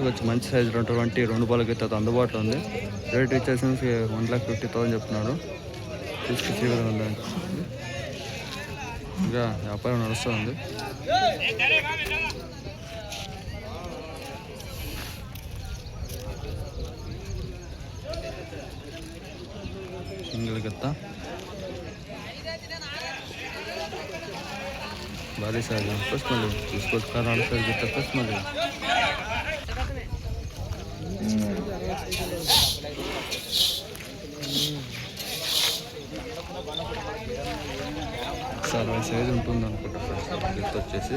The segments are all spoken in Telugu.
తీసుకోవచ్చు. మంచి సైజు 2 బాల్ గీత అందుబాటులో ఉంది. రేట్ వచ్చేసి 1,50,000 చెప్తున్నారు. తీసుకొచ్చే విధంగా ఉందండి. ఇంకా వ్యాపారం నడుస్తుంది. సింగిల్ గీత భారీ సైజు ఫస్ట్ మళ్ళీ తీసుకోవచ్చు. కర్ణాటక సైజు గీత ఫస్ట్ మళ్ళీ చాలా సైజు ఉంటుంది అనుకుంటా ఫ్రెండ్స్. గిఫ్ట్ వచ్చేసి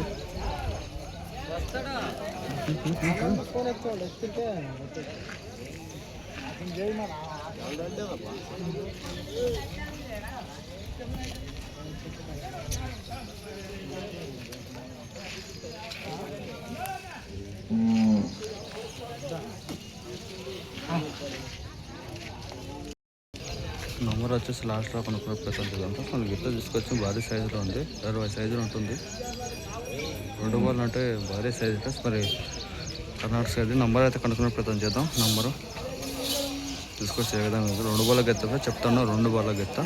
నంబర్ వచ్చేసి లాస్ట్లో కొనుక్కునే ప్రశాంత్ అంతా మన గిఫ్ట్ తీసుకొచ్చి భారీ సైజులో ఉంది. 60 సైజులో ఉంటుంది. 2 బాల్ అంటే భారీ సైజు ప్లస్ మరి కర్ణాటక సైజు. నంబర్ అయితే కనుక్కునే ప్రయత్నం చేద్దాం. నంబరు తీసుకొచ్చి ఏ విధంగా 2 బాల్ గెత్త చెప్తాను. 2 బాల్ గెత్త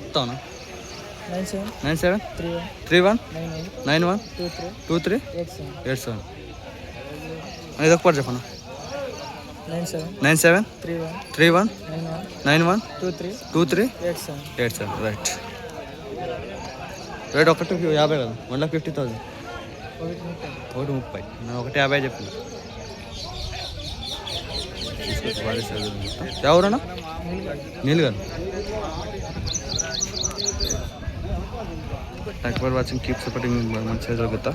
చెప్తాను. 97319123 ఇదొక పాటు చెప్పను. 97319123 రైట్. రేట్ 1,50,000 కదా. 1,50,000 1,30,000 నేను 1,50,000 చెప్పిన. ఎవరన్నా నీళ్ళు thank for watching. Keep supporting మంచి సైజ్ అవుతా.